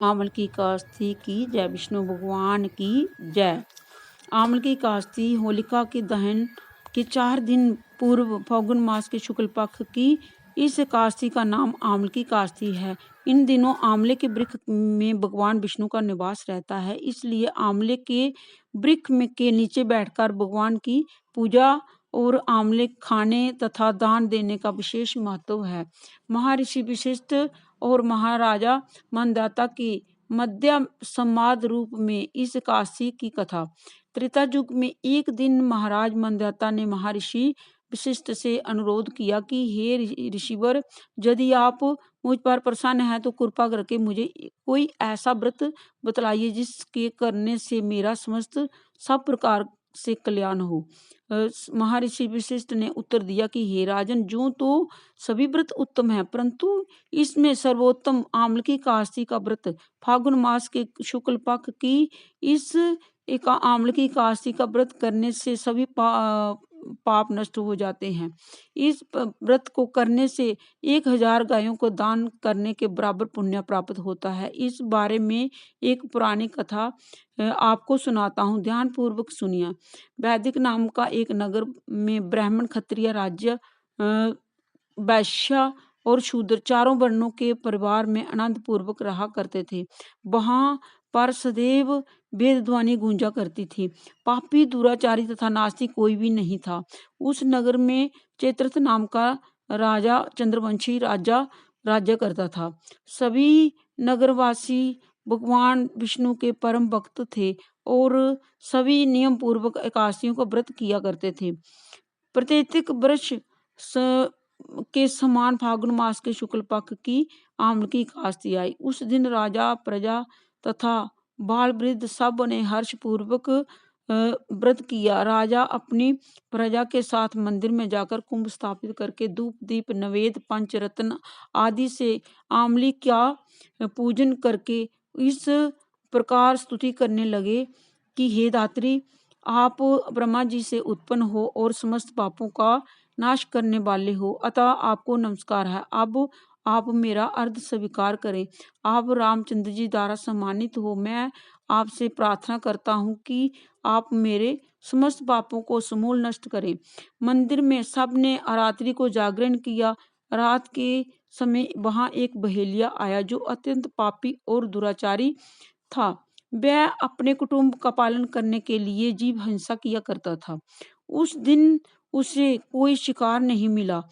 आमल की कास्ती की जय, विष्णु भगवान की जय। आमल की कास्ती होलिका के दहन के 4 दिन पूर्व फाल्गुन मास के शुक्ल पक्ष की इस कास्ती का नाम आमल की कास्ती है। इन दिनों आंवले के वृक्ष में भगवान विष्णु का निवास रहता है, इसलिए आंवले के वृक्ष में के नीचे बैठकर भगवान की पूजा और आंवले खाने तथा दान देने का विशेष महत्व है। महर्षि वशिष्ठ और महाराजा मनदाता की मध्य संवाद रूप में इस काशी की कथा। त्रेता युग में एक दिन महाराज मनदाता ने महर्षि वशिष्ठ से अनुरोध किया कि हे ऋषिवर, यदि आप मुझ पर प्रसन्न हैं तो कृपा करके मुझे कोई ऐसा व्रत बतलाइए जिसके करने से मेरा समस्त सब प्रकार से कल्याण हो। महर्षि वशिष्ठ ने उत्तर दिया कि हे राजन, जो तो सभी व्रत उत्तम है, परंतु इसमें सर्वोत्तम आम्ल की कास्ती का व्रत फाल्गुन मास के शुक्ल पक्ष की इस एक आम्ल की कास्ती का व्रत करने से सभी पाप नष्ट हो जाते हैं। इस व्रत को करने से 1000 गायों को दान करने के बराबर पुण्य प्राप्त होता है। इस बारे में एक पुरानी कथा आपको सुनाता हूँ, ध्यान पूर्वक सुनिए। वैदिक नाम का एक नगर में ब्राह्मण, क्षत्रिय, राज्य, वैश्य और शूद्र चारों वर्णों के परिवार में आनंद पूर्वक रहा करते थे। वहां पर सदैव वेद ध्वनि गूंजा करती थी। पापी, दुराचारी तथा नास्तिक कोई भी नहीं था। उस नगर में चैत्रथ नाम का राजा, चंद्रवंशी राजा राज्य करता था। सभी नगरवासी भगवान विष्णु के परम भक्त थे और सभी नियम पूर्वक एकादशियों का व्रत किया करते थे। प्रत्येक वर्ष के समान फाल्गुन मास के शुक्ल पक्ष की आम्ल की कास्ती आई। उस दिन राजा, प्रजा तथा बाल वृद्ध सब ने हर्ष पूर्वक व्रत किया। राजा अपनी प्रजा के साथ मंदिर में जाकर कुंभ स्थापित करके धूप, दीप, नवेद, पंचरत्न आदि से आमली का पूजन करके इस प्रकार स्तुति करने लगे कि हे दात्री, आप ब्रह्मा जी से उत्पन्न हो और समस्त पापों का नाश करने वाले हो, अतः आपको नमस्कार है। अब आप मेरा अर्ध स्वीकार करें। आप रामचंद्र जी द्वारा सम्मानित हो। मैं आपसे प्रार्थना करता हूँ कि आप मेरे समस्त पापों को समूल नष्ट करें। मंदिर में सबने रात्रि को जागरण किया। रात के समय वहां एक बहेलिया आया जो अत्यंत पापी और दुराचारी था। वह अपने कुटुंब का पालन करने के लिए जीव हिंसा किया करता था। उस दिन उसे कोई शिकार नहीं मिला,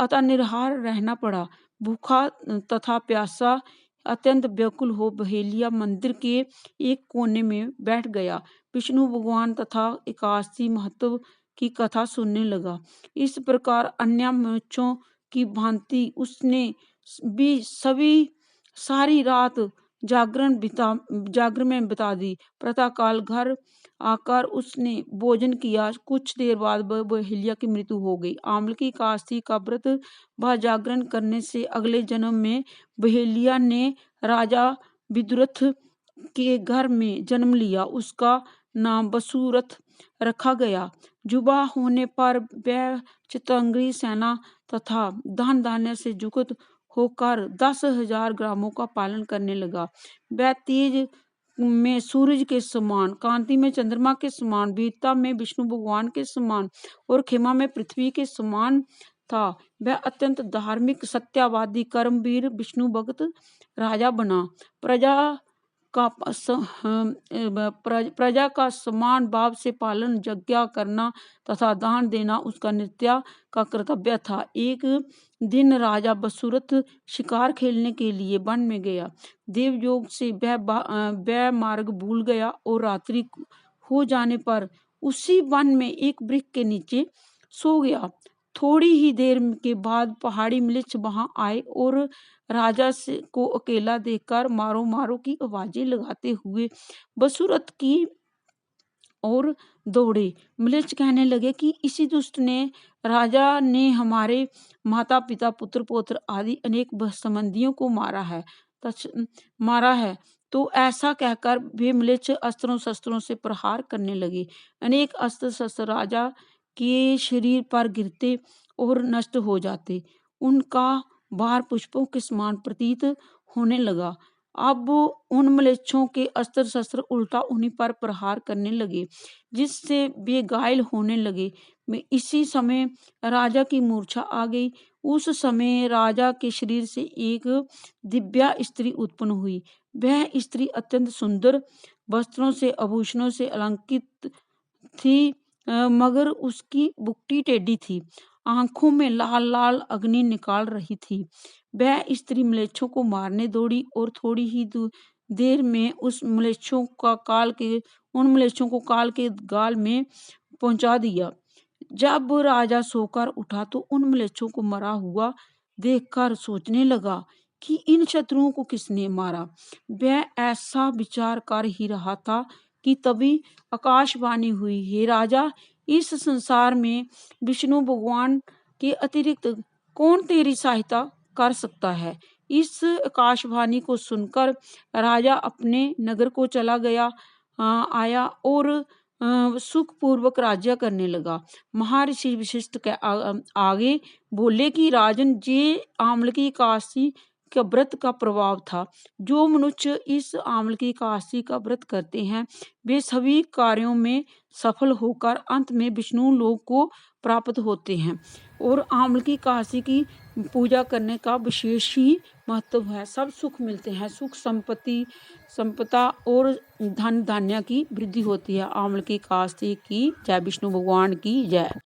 अतः निराहार रहना पड़ा। भूखा तथा प्यासा अत्यंत व्याकुल हो बहेलिया मंदिर के एक कोने में बैठ गया। विष्णु भगवान तथा एकादशी महत्व की कथा सुनने लगा। इस प्रकार अन्य मनुष्यों की भांति उसने भी सभी सारी रात जागरण में बिता दी। प्रातःकाल घर आकर उसने भोजन किया। कुछ देर बाद बहेलिया की मृत्यु हो गई। आम्ल की कास्ती का व्रत व जागरण करने से अगले जन्म में बहेलिया ने राजा विदुरथ के घर में जन्म लिया। उसका नाम वसुरथ रखा गया। युवा होने पर वह चितंगरी सेना तथा धन धान्य से युक्त होकर 10,000 ग्रामों का पालन करने लगा। वह तेज में सूरज के समान, कांति में चंद्रमा के समान, वीरता में विष्णु भगवान के समान और खेमा में पृथ्वी के समान था। वह अत्यंत धार्मिक, सत्यवादी, कर्मवीर, विष्णु भक्त राजा बना। प्रजा का समान भाव से पालन, यज्ञ करना तथा दान देना उसका नित्य का कर्तव्य था। एक दिन राजा वसुरथ शिकार खेलने के लिए वन में गया। देवयोग से वह मार्ग भूल गया और रात्रि हो जाने पर उसी वन में एक वृक्ष के नीचे सो गया। थोड़ी ही देर के बाद पहाड़ी म्लेच्छ वहां आए और राजा को अकेला देखकर मारो मारो की आवाजें लगाते हुए वसुरथ की और दौड़े। म्लेच्छ कहने लगे कि इसी दुष्ट ने राजा ने हमारे माता पिता, पुत्र पौत्र आदि अनेक संबंधियों को मारा है। तो ऐसा कहकर वे म्लेच्छ अस्त्रों शस्त्रों से प्रहार करने लगे। अनेक अस्त्र शस्त्र राजा के शरीर पर गिरते और नष्ट हो जाते। उनका भार पुष्पों के समान प्रतीत होने लगा। अब उन म्लेच्छों के अस्त्र शस्त्र उल्टा उन्हीं पर प्रहार करने लगे, जिससे वे घायल होने लगे। में इसी समय राजा की मूर्छा आ गई। उस समय राजा के शरीर से एक दिव्या स्त्री उत्पन्न हुई। वह स्त्री अत्यंत सुंदर वस्त्रों से आभूषणों से अलंकृत थी, मगर उसकी बुकटी टेढ़ी थी, आंखों में लाल लाल अग्नि निकाल रही थी। वह स्त्री म्लेच्छों को मारने दौड़ी और थोड़ी ही देर में उन म्लेच्छों को काल के गाल में पहुंचा दिया। जब राजा सोकर उठा तो उन म्लेच्छों को मरा हुआ देखकर सोचने लगा कि इन शत्रुओं को किसने मारा। वह ऐसा विचार कर ही रहा था कि तभी आकाशवाणी हुई, हे राजा, इस संसार में विष्णु भगवान के अतिरिक्त कौन तेरी सहायता कर सकता है। इस आकाशवाणी को सुनकर राजा अपने नगर को चला आया और सुखपूर्वक राज्य करने लगा। महर्षि वशिष्ठ के आगे बोले कि राजन, ये आम्ल की एकादशी का व्रत का प्रभाव था। जो मनुष्य इस आम्ल की एकादशी का व्रत करते हैं वे सभी कार्यों में सफल होकर अंत में विष्णु लोक को प्राप्त होते हैं। और आम्ल की एकादशी की पूजा करने का विशेष ही महत्व है। सब सुख मिलते हैं, सुख संपदा और धन धान्य की वृद्धि होती है। आम्ल की एकादशी की जय, विष्णु भगवान की जय।